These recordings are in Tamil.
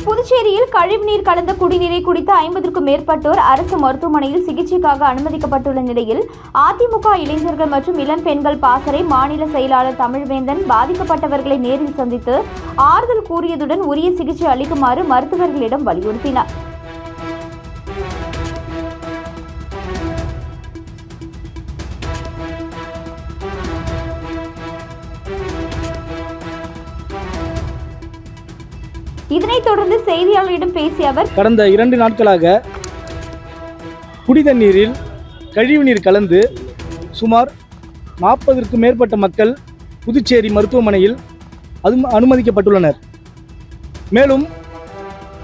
புதுச்சேரியில் கழிவுநீர் கலந்த குடிநீரை குடித்த 50க்கும் மேற்பட்டோர் அரசு மருத்துவமனையில் சிகிச்சைக்காக அனுமதிக்கப்பட்டுள்ள நிலையில் அதிமுக இளைஞர்கள் மற்றும் இளம் பெண்கள் பாசறை மாநில செயலாளர் தமிழ்வேந்தன் பாதிக்கப்பட்டவர்களை நேரில் சந்தித்து ஆறுதல் கூறியதுடன் உரிய சிகிச்சை அளிக்குமாறு மருத்துவர்களிடம் வலியுறுத்தினார். இதனைத் தொடர்ந்து செய்தியாளர்களிடம் பேசிய அவர், கடந்த 2 நாட்களாக குடிதண்ணீரில் கழிவுநீர் கலந்து சுமார் 40க்கும் மேற்பட்ட மக்கள் புதுச்சேரி மருத்துவமனையில் அனுமதிக்கப்பட்டுள்ளனர். மேலும்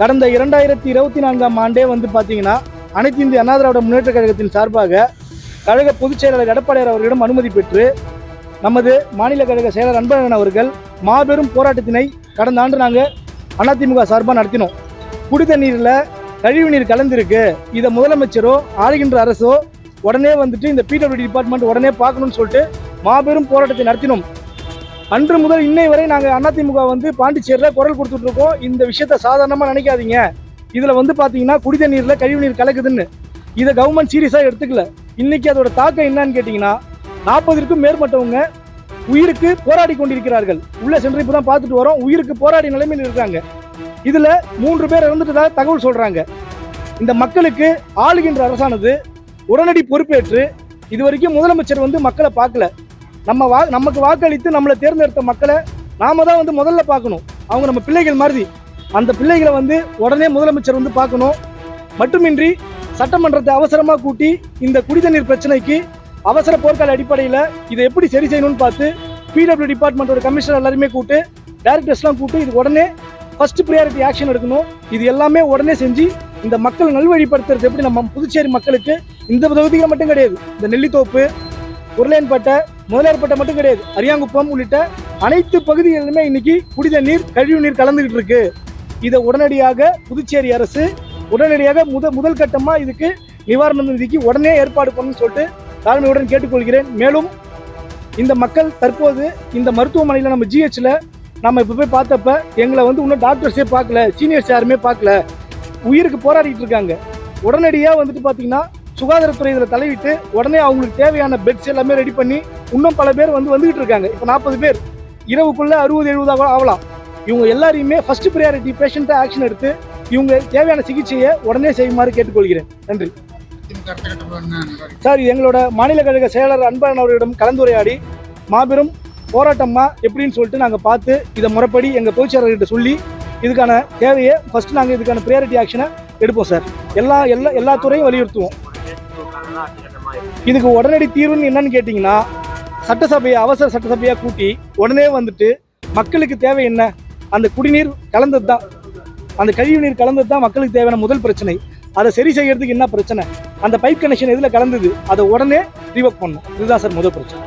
கடந்த 2024ஆம் ஆண்டே பார்த்தீங்கன்னா அனைத்து இந்திய அண்ணா திராவிட முன்னேற்ற கழகத்தின் சார்பாக கழக பொதுச் செயலாளர் எடப்பாடியார் அவர்களிடம் அனுமதி பெற்று நமது மாநில கழக செயலர் அன்பழகன் அவர்கள் மாபெரும் போராட்டத்தினை கடந்த ஆண்டு நாங்கள் அதிமுக சார்பாக நடத்தினோம். குடிதண்ணீரில் கழிவுநீர் கலந்துருக்கு, இதை முதலமைச்சரோ ஆளுகின்ற அரசோ உடனே இந்த பிடபிள்யூடி டிபார்ட்மெண்ட் உடனே பார்க்கணும்னு சொல்லிட்டு மாபெரும் போராட்டத்தை நடத்தினோம். அன்று முதல் இன்னை வரை நாங்கள் அதிமுக பாண்டிச்சேரியில் குரல் கொடுத்துட்டு இருக்கோம். இந்த விஷயத்தை சாதாரணமாக நினைக்காதீங்க. இதில் பார்த்தீங்கன்னா குடிதண்ணீரில் கழிவுநீர் கலக்குதுன்னு இதை கவர்மெண்ட் சீரியஸாக எடுத்துக்கல. இன்னைக்கு அதோட தாக்கம் என்னன்னு கேட்டிங்கன்னா 40க்கும் மேற்பட்டவங்க உயிருக்கு போராடி கொண்டிருக்கிறார்கள். உள்ள சென்று இப்போ தான் பார்த்துட்டு வரோம். உயிருக்கு போராடி நிலைமையில் இருக்காங்க. இதில் 3 பேர் இறந்துட்டதா தகவல் சொல்கிறாங்க. இந்த மக்களுக்கு ஆளுகின்ற அரசானது உடனடி பொறுப்பேற்று இது வரைக்கும் முதலமைச்சர் மக்களை பார்க்கல. நமக்கு வாக்களித்து நம்மளை தேர்ந்தெடுத்த மக்களை நாம தான் முதல்ல பார்க்கணும். அவங்க நம்ம பிள்ளைகள் மாதிரி. அந்த பிள்ளைகளை உடனே முதலமைச்சர் பார்க்கணும். மட்டுமின்றி சட்டமன்றத்தை அவசரமாக கூட்டி இந்த குடிதண்ணீர் பிரச்சனைக்கு அவசர போர்க்கால அடிப்படையில் இதை எப்படி சரி செய்யணும்னு பார்த்து பிடபிள்யூ டிபார்ட்மெண்ட்டோட கமிஷனர் எல்லாருமே கூட்டு டைரக்டர்ஸ்லாம் கூட்டு இது உடனே ஃபர்ஸ்ட் ப்ரியாரிட்டி ஆக்ஷன் எடுக்கணும். இது எல்லாமே உடனே செஞ்சு இந்த மக்களை நல்வழிப்படுத்துறது எப்படி நம்ம புதுச்சேரி மக்களுக்கு இந்த தொகுதிகள் மட்டும் கிடையாது, இந்த நெல்லித்தோப்பு, உருளையன்பேட்டை, முதலியார்பேட்டை மட்டும் கிடையாது, அரியாங்குப்பம் உள்ளிட்ட அனைத்து பகுதிகளிலுமே இன்னைக்கு குடிதண்ணீர் கழிவுநீர் கலந்துகிட்டு இருக்கு. இதை உடனடியாக புதுச்சேரி அரசு உடனடியாக முதல் கட்டமாக இதுக்கு நிவாரண நிதிக்கு உடனே ஏற்பாடு பண்ணணும்னு சொல்லிட்டு தாழ்மையுடன் கேட்டுக்கொள்கிறேன். மேலும் இந்த மக்கள் தற்போது இந்த மருத்துவமனையில் நம்ம ஜிஹெச்சில் நம்ம இப்போ போய் பார்த்தப்ப எங்களை இன்னும் டாக்டர்ஸே பார்க்கல, சீனியர்ஸ் யாருமே பார்க்கல, உயிருக்கு போராடிட்டு இருக்காங்க. உடனடியாக பார்த்தீங்கன்னா சுகாதாரத்துறை இதில் தலையிட்டு உடனே அவங்களுக்கு தேவையான பெட்ஸ் எல்லாமே ரெடி பண்ணி இன்னும் பல பேர் வந்துகிட்டு இருக்காங்க. இப்போ 40 பேர் இரவுக்குள்ளே 60-70 ஆகலாம். இவங்க எல்லாரையுமே ஃபர்ஸ்ட் ப்ரியாரிட்டி பேஷண்ட்டாக ஆக்ஷன் எடுத்து இவங்க தேவையான சிகிச்சையை உடனே செய்யுமாறு கேட்டுக்கொள்கிறேன். நன்றி சார். எங்களோட மாநில கழக செயலர் அன்பழகன் அவர்களிடம் கலந்துரையாடி மாபெரும் போராட்டமா எப்படின்னு சொல்லிட்டு நாங்கள் பார்த்து இதை முறைப்படி எங்கள் பொதுச் செயலாளர்கிட்ட சொல்லி இதுக்கான தேவையை ஃபர்ஸ்ட் நாங்கள் இதுக்கான ப்ரியாரிட்டி ஆக்ஷனை எடுப்போம் சார். எல்லா துறையும் வலியுறுத்துவோம். இதுக்கு உடனடி தீர்வுன்னு என்னன்னு கேட்டிங்கன்னா சட்டசபையை அவசர சட்டசபையாக கூட்டி உடனே மக்களுக்கு தேவை என்ன, அந்த குடிநீர் கலந்தது தான், அந்த கழிவுநீர் கலந்தது தான் மக்களுக்கு தேவையான முதல் பிரச்சனை. அதை சரி செய்யறதுக்கு என்ன பிரச்சனை, அந்த பைப் கனெக்ஷன் எதில் கலந்தது அதை உடனே ரீவொர்க் பண்ணணும். இதுதான் சார் முதல் பிரச்சனை.